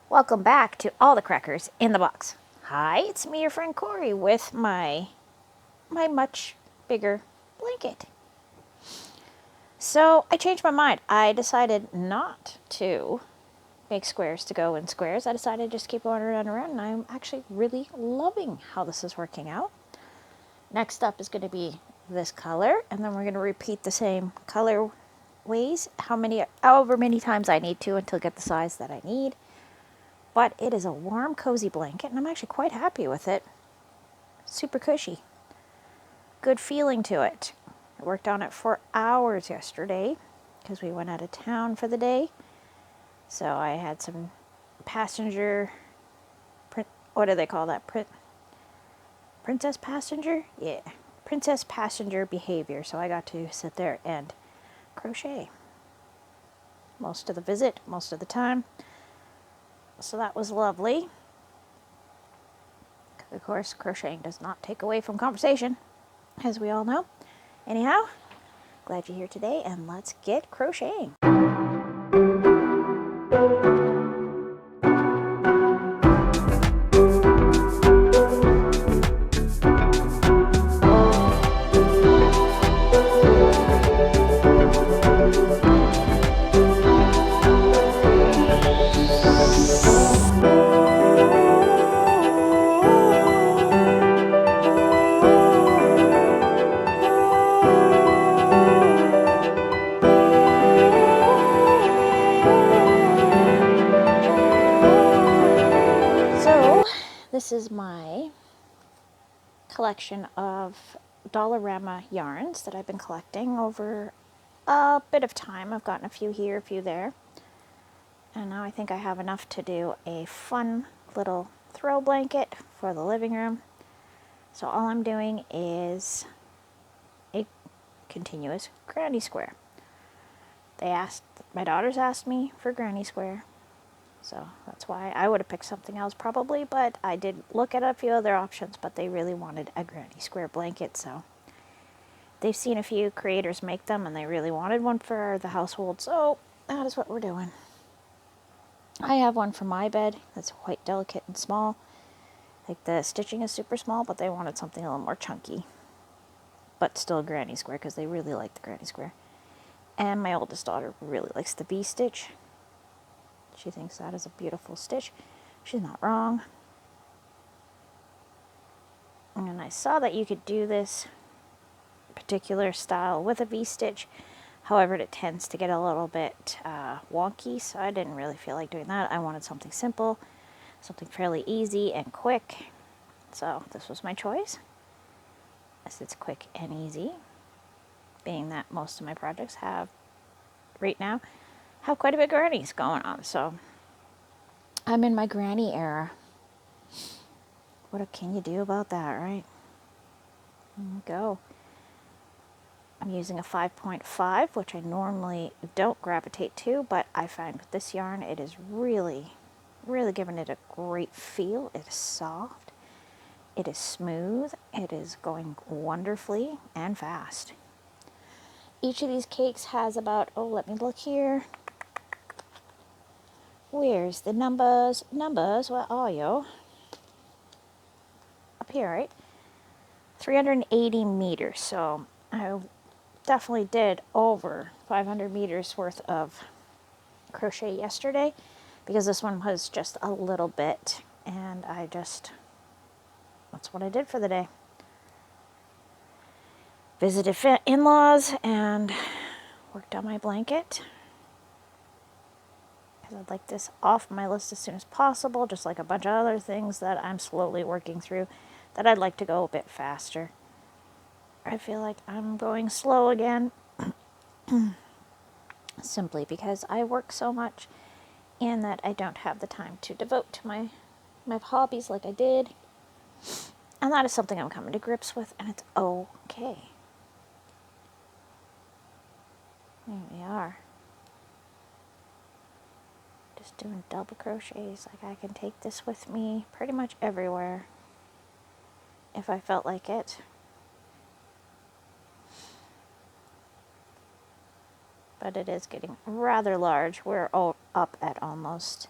Welcome back to All the Crackers in the Box. Hi, it's me, your friend Corey, with my much bigger blanket. So I changed my mind. I decided not to make squares to go in squares. I decided to just keep going around and around, and I'm actually really loving how this is working out. Next up is going to be this color, and then we're going to repeat the same color ways, however many times I need to until I get the size that I need. But it is a warm, cozy blanket, and I'm actually quite happy with it. Super cushy. Good feeling to it. I worked on it for hours yesterday because we went out of town for the day. So I had some passenger, what do they call that? Princess passenger? Yeah. Princess passenger behavior. So I got to sit there and crochet most of the visit, most of the time. So that was lovely. Of course, crocheting does not take away from conversation, as we all know. Anyhow, glad you're here today, and let's get crocheting. So, this is my collection of Dollarama yarns that I've been collecting over a bit of time. I've gotten a few here, a few there. And now I think I have enough to do a fun little throw blanket for the living room. So all I'm doing is a continuous granny square. My daughters asked me for granny square. So that's why I would have picked something else probably, but I did look at a few other options, but they really wanted a granny square blanket, so they've seen a few creators make them and they really wanted one for the household, so that is what we're doing. I have one for my bed that's quite delicate and small. Like the stitching is super small, but they wanted something a little more chunky, but still granny square because they really like the granny square. And my oldest daughter really likes the V-stitch. She thinks that is a beautiful stitch. She's not wrong. And I saw that you could do this particular style with a V-stitch. However, it tends to get a little bit wonky, so I didn't really feel like doing that. I wanted something simple, something fairly easy and quick. So this was my choice, as it's quick and easy, being that most of my projects right now, have quite a bit of grannies going on. So I'm in my granny era. What can you do about that, right? Go. I'm using a 5.5, which I normally don't gravitate to, but I find with this yarn, it is really, really giving it a great feel. It is soft, it is smooth, it is going wonderfully and fast. Each of these cakes has about, let me look here. Where's the numbers? Numbers, where are you? Up here, right? 380 meters, so I definitely did over 500 meters worth of crochet yesterday because this one was just a little bit, and that's what I did for the day. Visited in-laws and worked on my blanket because I'd like this off my list as soon as possible, just like a bunch of other things that I'm slowly working through that I'd like to go a bit faster. I feel like I'm going slow again simply because I work so much and that I don't have the time to devote to my hobbies like I did. And that is something I'm coming to grips with, and it's okay. There we are. Just doing double crochets. Like I can take this with me pretty much everywhere if I felt like it. But it is getting rather large. We're up at almost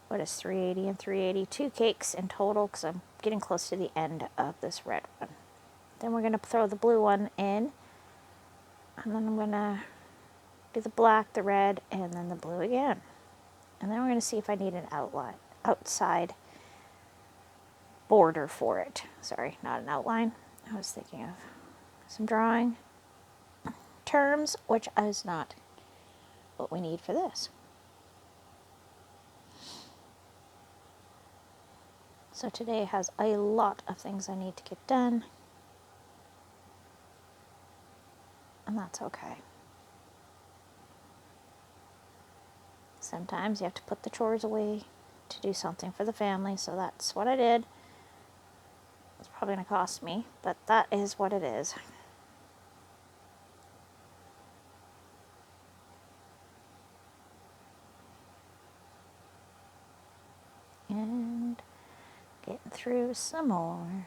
what is 380 and 382 cakes in total, because I'm getting close to the end of this red one. Then we're going to throw the blue one in, and then I'm going to do the black, the red, and then the blue again. And then we're going to see if I need an outside border for it. Sorry, not an outline. I was thinking of some drawing terms, which is not what we need for this. So today has a lot of things I need to get done, and that's okay. Sometimes you have to put the chores away to do something for the family, so that's what I did. It's probably going to cost me, but that is what it is. And getting through some more.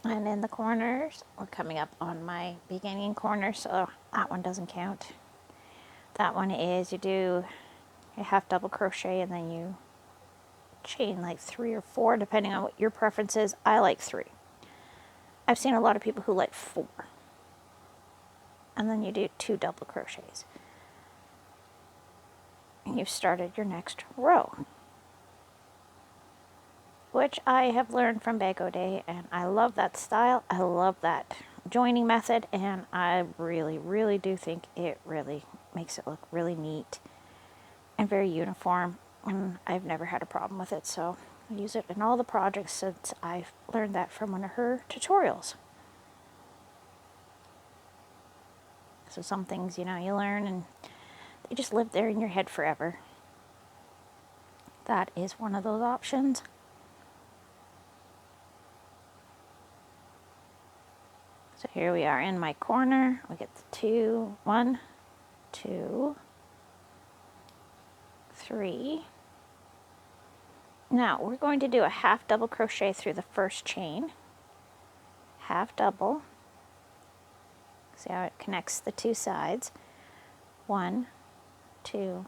And in the corners, we're coming up on my beginning corner, so that one doesn't count. That one is you do a half double crochet and then you chain like 3 or 4, depending on what your preference is. I like 3. I've seen a lot of people who like 4. And then you do 2 double crochets. And you've started your next row, which I have learned from Bag O Day, and I love that style. I love that joining method, and I really, really do think it really makes it look really neat and very uniform, and I've never had a problem with it, so I use it in all the projects since I've learned that from one of her tutorials. So some things, you know, you learn and they just live there in your head forever. That is one of those options. So here we are in my corner. We get the 2, 1, 2, 3. Now we're going to do a half double crochet through the first chain. Half double. See how it connects the 2 sides. 1, 2,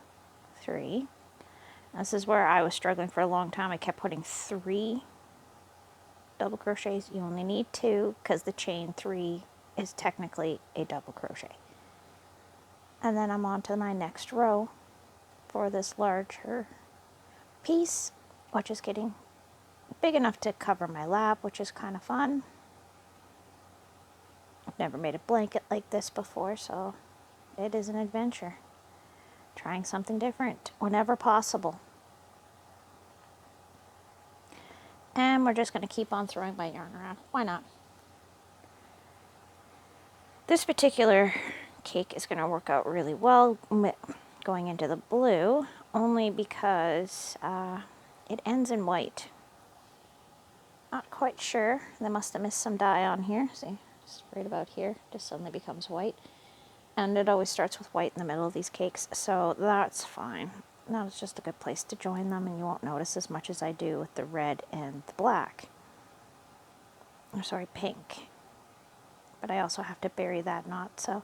3. This is where I was struggling for a long time. I kept putting 3 double crochets. You only need 2 because the chain 3 is technically a double crochet. And then I'm on to my next row for this larger piece, which is getting big enough to cover my lap, which is kind of fun. I've never made a blanket like this before, so it is an adventure. Trying something different whenever possible. And we're just going to keep on throwing my yarn around. Why not? This particular cake is going to work out really well going into the blue, only because it ends in white. Not quite sure. They must have missed some dye on here. See, just right about here, just suddenly becomes white. And it always starts with white in the middle of these cakes, so that's fine. Now it's just a good place to join them, and you won't notice as much as I do with the red and the black. Oh, sorry, pink. But I also have to bury that knot, so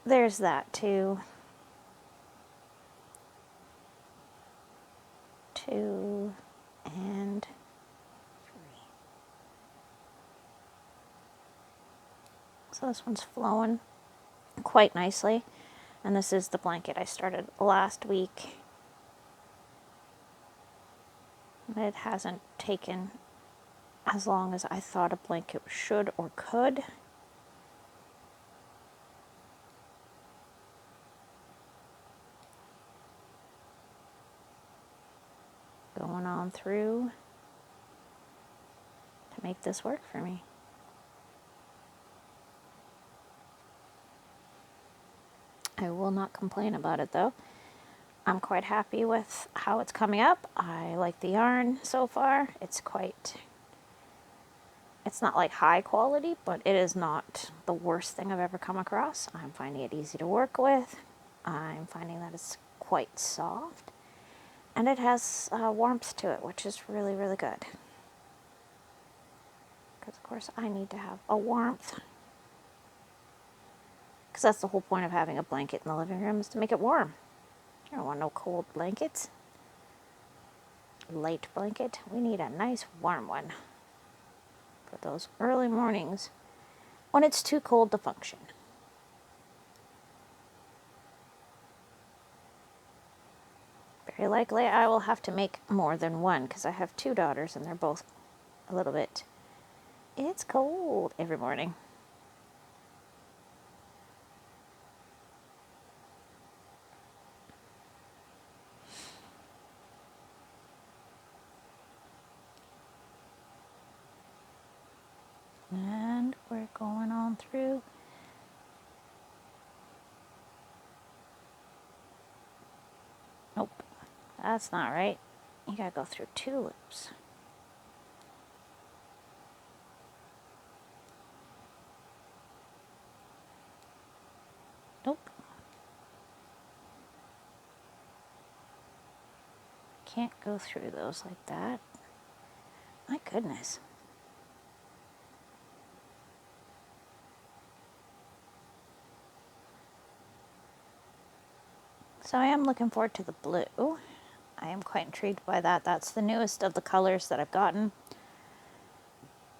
there's that too. 2 and 3. So this one's flowing quite nicely, and this is the blanket I started last week. It hasn't taken as long as I thought a blanket should or could. Going on through to make this work for me. I will not complain about it though. I'm quite happy with how it's coming up. I like the yarn so far. It's not like high quality, but it is not the worst thing I've ever come across. I'm finding it easy to work with. I'm finding that it's quite soft. And it has warmth to it, which is really, really good. Because, of course, I need to have a warmth. Because that's the whole point of having a blanket in the living room, is to make it warm. I don't want no cold blankets. Light blanket. We need a nice warm one for those early mornings when it's too cold to function. Very likely I will have to make more than one because I have two daughters and they're both a little bit, it's cold every morning. And we're going on through. Nope, that's not right. You gotta go through 2 loops. Nope. Can't go through those like that. My goodness. So I am looking forward to the blue. I am quite intrigued by that. That's the newest of the colors that I've gotten.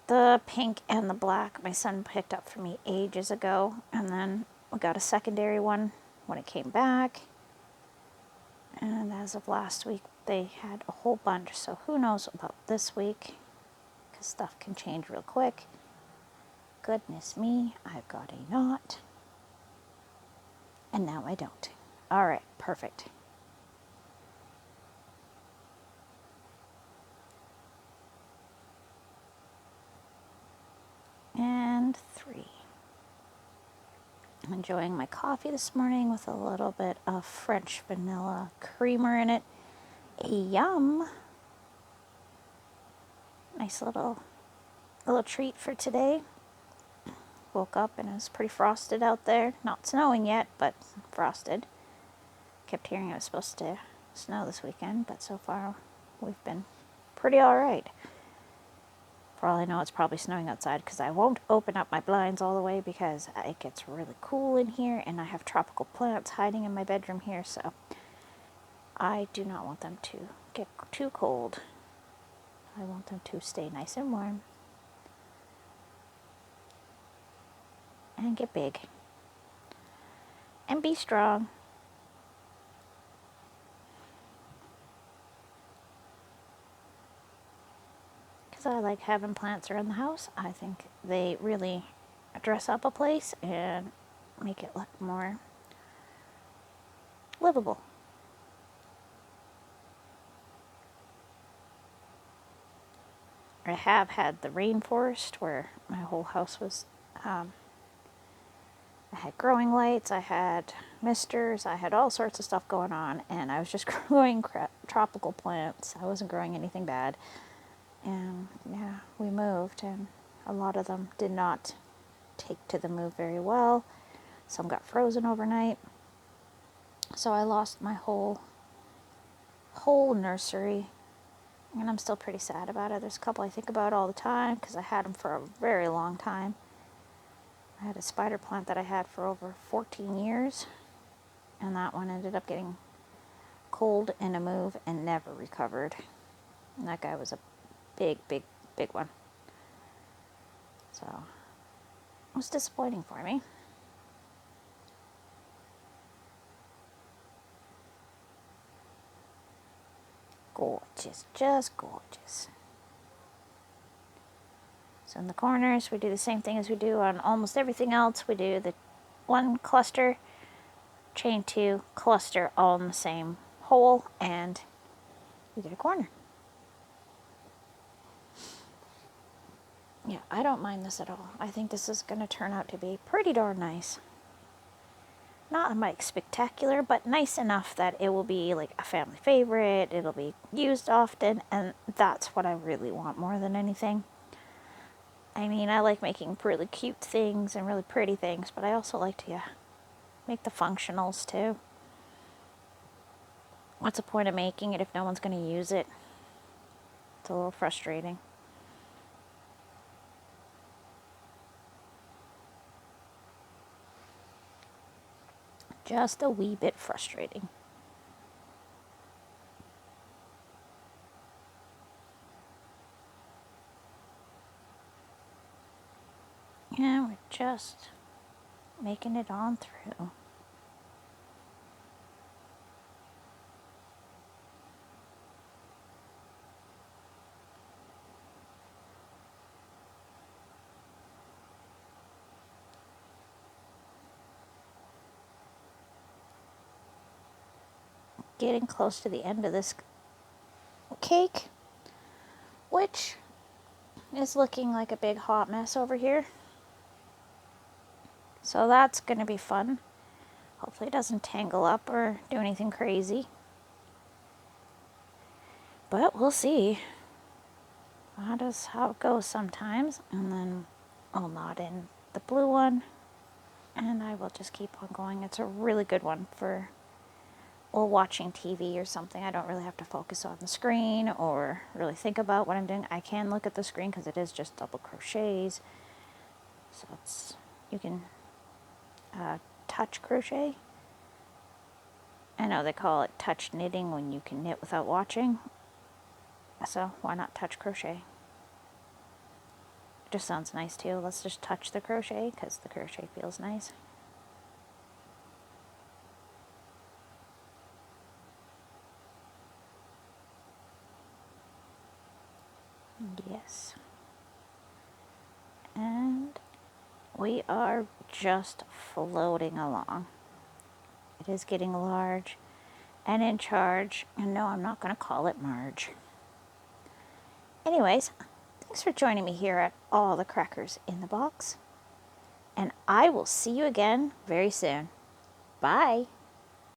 The pink and the black my son picked up for me ages ago, and then we got a secondary one when it came back. And as of last week, they had a whole bunch, so who knows about this week, because stuff can change real quick. Goodness me, I've got a knot. And now I don't. All right, perfect. And 3. I'm enjoying my coffee this morning with a little bit of French vanilla creamer in it. Yum! Nice little treat for today. Woke up and it was pretty frosted out there. Not snowing yet, but frosted. Kept hearing it was supposed to snow this weekend, but so far we've been pretty alright. For all I know, it's probably snowing outside because I won't open up my blinds all the way because it gets really cool in here and I have tropical plants hiding in my bedroom here, so I do not want them to get too cold. I want them to stay nice and warm and get big and be strong. I like having plants around the house. I think they really dress up a place and make it look more livable. I have had the rainforest where my whole house was, I had growing lights, I had misters, I had all sorts of stuff going on, and I was just growing tropical plants. I wasn't growing anything bad. And yeah, we moved, and a lot of them did not take to the move very well. Some got frozen overnight. So I lost my whole nursery, and I'm still pretty sad about it. There's a couple I think about all the time because I had them for a very long time. I had a spider plant that I had for over 14 years, and that one ended up getting cold in a move and never recovered. And that guy was a big one. So it was disappointing for me. Gorgeous, just gorgeous. So in the corners, we do the same thing as we do on almost everything else. We do the 1 cluster, chain 2, cluster all in the same hole, and we get a corner. Yeah, I don't mind this at all. I think this is going to turn out to be pretty darn nice. Not like spectacular, but nice enough that it will be like a family favorite. It'll be used often, and that's what I really want more than anything. I mean, I like making really cute things and really pretty things, but I also like to make the functionals too. What's the point of making it if no one's going to use it? It's a little frustrating. Just a wee bit frustrating. And we're just making it on through. Getting close to the end of this cake, which is looking like a big hot mess over here. So that's going to be fun. Hopefully it doesn't tangle up or do anything crazy. But we'll see. That's how it goes sometimes. And then I'll knot in the blue one. And I will just keep on going. It's a really good one for watching TV or something. I don't really have to focus on the screen or really think about what I'm doing. I can look at the screen because it is just double crochets. So you can touch crochet. I know they call it touch knitting when you can knit without watching. So why not touch crochet? It just sounds nice too. Let's just touch the crochet because the crochet feels nice. Yes. And we are just floating along. It is getting large and in charge. And no, I'm not going to call it Marge. Anyways, thanks for joining me here at All the Crackers in the Box. And I will see you again very soon. Bye.